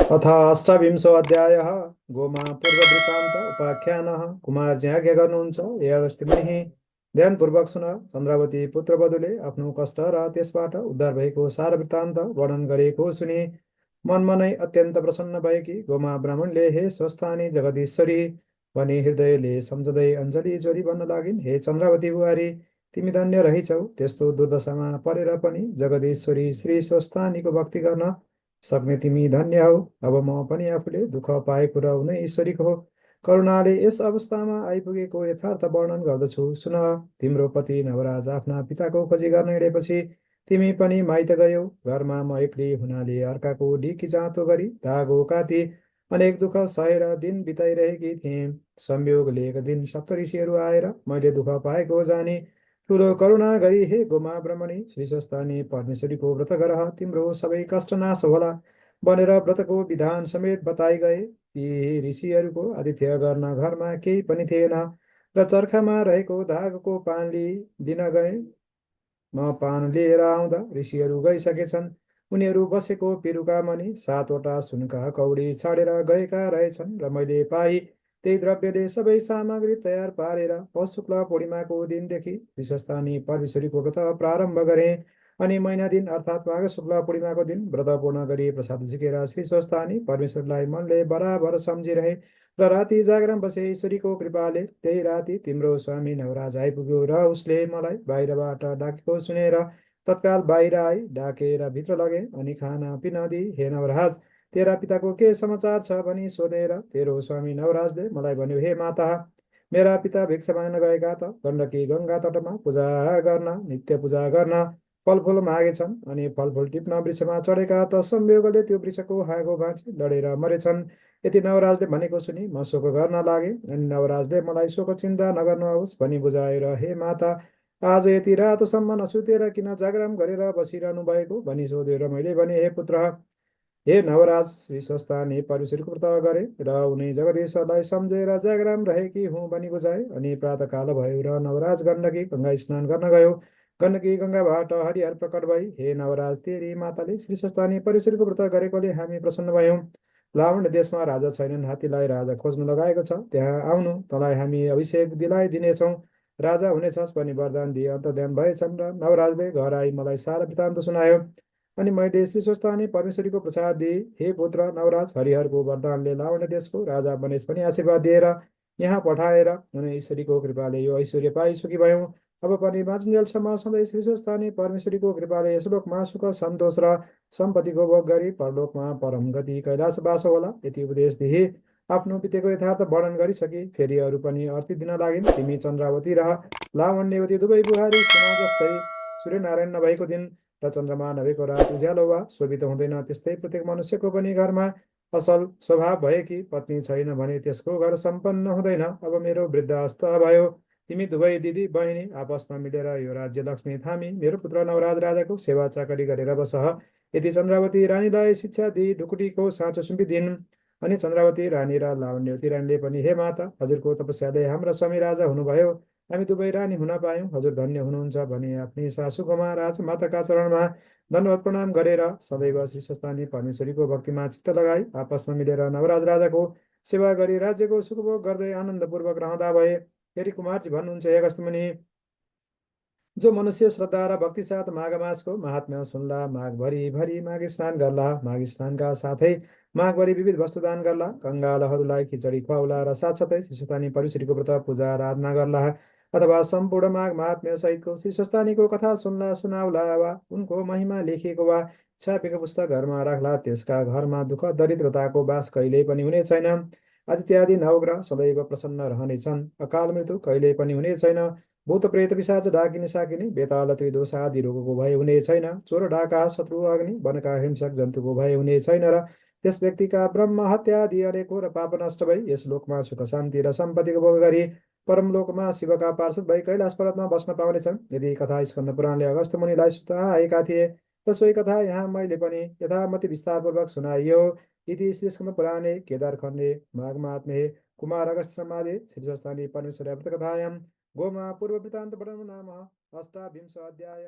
अथ अष्टाविंशो अध्यायः गोमा पूर्ववृत्तान्त उपाख्यानः। कुमारजी आज्ञा गर्नुहुन्छ हे अगस्त्य मुनिः, ध्यानपूर्वक सुन। चन्द्रावती पुत्रवधूले आफ्नो कष्ट र त्यसबाट उद्धार भएको सार वृत्तान्त वर्णन गरेको सुनि मनमा नै अत्यन्त प्रसन्न भएकी गोमा ब्राह्मणले हे स्वस्थानी जगदीश्वरी भनी हृदयले सम्झँदै अञ्जली जोरी भन्न लागिन्। हे चन्द्रावती बुहारी, तिमी धन्य रहिछौ। त्यस्तो दुर्दशामा परेर पनि जगदीश्वरी श्री स्वस्थानीको भक्ति गर्न सक्ने तिमी धन्य हौ। अब म पनि आफूले दुःख पाएको र उनै ईश्वरीको हो करुणाले यस अवस्थामा आइपुगेको यथार्थ वर्णन गर्दछु, सुन। तिम्रो पति नवराज आफ्ना पिताको खोजी गर्न हिँडेपछि तिमी पनि माइत गयौ। घरमा म एक्लै हुनाले अर्काको ढिकी जाँतो गरी धागो काटी अनेक दुःख सहेर दिन बिताइरहेकी थिएँ। संयोगले एक दिन सप्तऋषिहरू आएर मैले दुःख पाएको जानी ठुलो करुणा गरी हे गोमा ब्रह्मणी श्री स्वस्थानी परमेश्वरीको व्रत गर, तिम्रो सबै कष्ट नाश होला भनेर व्रतको विधान समेत बताइ गए। ती ऋषिहरूको आतिथ्य गर्न घरमा केही पनि थिएन र चर्खामा रहेको धागोको पान लिन गए। म पान लिएर आउँदा ऋषिहरू गइसकेछन्। उनीहरू बसेको पिरुका मणि सातवटा सुनका कौडी छाडेर गएका रहेछन् र मैले पाई त्यही द्रव्यले सबै सामग्री तयार पारेर पौष शुक्ल पूर्णिमाको दिनदेखि विश्वस्तानी परमेश्वरीको व्रत प्रारम्भ गरेँ। अनि महिना दिन अर्थात् माघ शुक्ल पूर्णिमाको दिन व्रत पूर्ण गरी प्रसाद झिकेर श्री स्वस्थानी परमेश्वरलाई मनले बराबर सम्झिरहे र राति जागरण बसे। ईश्वरीको कृपाले त्यही राति तिम्रो स्वामी नवराज आइपुग्यो र उसले मलाई बाहिरबाट डाकेको सुनेर तत्काल बाहिर आई डाकेर भित्र लगे अनि खाना पिन दिई, हे नवराज, तेरा पिताको के समाचार छ भनी सोधेर तेरो स्वामी नवराजले मलाई भन्यो, हे माता, मेरा पिता भिक्षा माग्न गएका त गण्डकी गङ्गा तटमा पूजा गर्न, नित्य पूजा गर्न फलफुल मागेछन्। अनि फलफुल टिप्न वृक्षमा चढेका त संयोगले त्यो वृक्षको हाँगो भाँची लडेर मरेछन्। यति नवराजले भनेको सुनि म शोक गर्न लागे। अनि नवराजले मलाई शोक चिन्ता नगर्नुहोस् भनी बुझाएर, हे माता, आज यति रातसम्म नसुतेर किन जागरण गरेर बसिरहनु भएको भनी सोधेर मैले भने, हे पुत्र, हे नवराज, विश्वस्तानी परमेश्वरको व्रत गरे र उनी जगदीश्वरलाई सम्झेर जागराम रहेकी हुँ भनी बुझाए। अनि प्रातःकाल भयो र नवराज गण्डकी गङ्गा स्नान गर्न गयो। गण्डकी गङ्गाबाट हरिहर प्रकट भई, हे नवराज, तेरी माताले श्री स्वस्थानी परमेश्वरको व्रत गरेकोले हामी प्रसन्न भयौँ। लावण्य देशमा राजा छैनन्, हात्तीलाई राजा खोज्नु लगाएको छ, त्यहाँ आउनु, तँलाई हामी अभिषेक दिलाइदिनेछौँ, राजा हुनेछस् भनी वरदान दिए अन्तर्ध्यान भएछन्। र नवराजले घर आई मलाई सारा वृत्तान्त सुनायो। अनि मैले श्री स्वस्थानी परमेश्वरीको प्रसाद दिए। हे पुत्र नवराज, हरिहरको वरदानले लावण्य देशको राजा बनेश पनि आशीर्वाद दिएर यहाँ पठाएर उनी ईश्वरीको कृपाले यो ऐश्वर्य पाइ सुखी भयौँ। अब पनि बाँचुन्जेलसम्म सधैँ श्री स्वस्थानी परमेश्वरीको कृपाले यस लोकमा सुख सन्तोष र सम्पत्तिको भोग गरी परलोकमा परम गति कैलाशवास होला। यति उपदेश दिए आफ्नो बितेको यथार्थ वर्णन गरिसके। फेरि अरू पनि अर्ती दिन लागिन्। तिमी चन्द्रावती र लावण्यवती दुवै बुहारी सुन, जस्तै सूर्यनारायण नभएको दिन र चन्द्रमा नभएको रात उज्यालो वा शोभित हुँदैन, त्यस्तै प्रत्येक मनुष्यको पनि घरमा असल स्वभाव भएकी पत्नी छैन भने त्यसको घर सम्पन्न हुँदैन। अब मेरो वृद्ध अवस्था भयो। तिमी दुवै दिदी बहिनी आपसमा मिलेर यो राज्य लक्ष्मी थामी मेरो पुत्र नवराज राजाको सेवा चाकरी गरेर बस। यदि चन्द्रावती रानीलाई शिक्षा दिई ढुकुटीको साँचो सुम्पिदिन्। अनि चन्द्रावती रानी र लावण्यवती रानीले पनि, हे माता, हजुरको तपस्याले हाम्रा स्वामी राजा हुनुभयो, हामी दुवै रानी हुन पायौँ, हजुर धन्य हुनुहुन्छ भनी आफ्नी सासू गोमा राजमाताका चरणमा दण्डवत प्रणाम गरेर सदैव श्री स्वस्थानी परमेश्वरीको भक्तिमा चित्त लगाई आपसमा मिलेर नवराज राजाको सेवा गरी राज्यको सुखभोग गर्दै आनन्दपूर्वक रहँदा भए। फेरि कुमारजी भन्नुहुन्छ, हे अगस्त्य मुनि, जो मनुष्य श्रद्धा र भक्ति साथ माघ मासको महात्म्य सुन्ला, माघभरि भरि माघ स्नान गर्ला, माघ स्नानका साथै माघभरि विविध वस्तु दान गर्ला, कङ्गालहरूलाई खिचडी खुवाउला र साथसाथै श्री स्वस्थानी परमेश्वरीको व्रत पूजा आराधना गर्ला, अथवा सम्पूर्ण माघ महात्म्य सहितको श्री स्वस्थानीको कथा सुन्ला, सुनाउला वा उनको महिमा लेखिएको वा छापेको पुस्तक घरमा राख्ला, त्यसका घरमा दुःख दरिद्रताको बास कहिल्यै पनि हुने छैन। आदित्यादि नवग्रह सदैव प्रसन्न रहनेछन्। अकाल मृत्यु कहिल्यै पनि हुने छैन। भूत प्रेत पिशाच डाकिने साकिने बेताल त्रिदोष आदि रोगको भय हुने छैन। चोर डाका शत्रु अग्नि वनका हिंसक जन्तुको भय हुने छैन र त्यस व्यक्तिका ब्रह्म हत्या आदि अनेकौँ र पाप नष्ट भई यस लोकमा सुख शान्ति र सम्पत्तिको भोग गरी परमलोकमा शिवका पार्षद भई कैलाश पर्वतमा बस्न पाउनेछन्। यदि कथा स्कन्द पुराणले अगस्त्य मुनिलाई सुनाएका थिए र सोही कथा यहाँ मैले पनि यथामति विस्तारपूर्वक सुनाइयो। इति श्री स्कन्द पुराणे केदारखण्डे माघ महात्म्ये कुमार अगस्त्य संवादे श्री स्वस्थानी परमेश्वर कथायां गोमा पूर्व वृत्तान्त वर्णनं नाम अष्टाविंश अध्याय।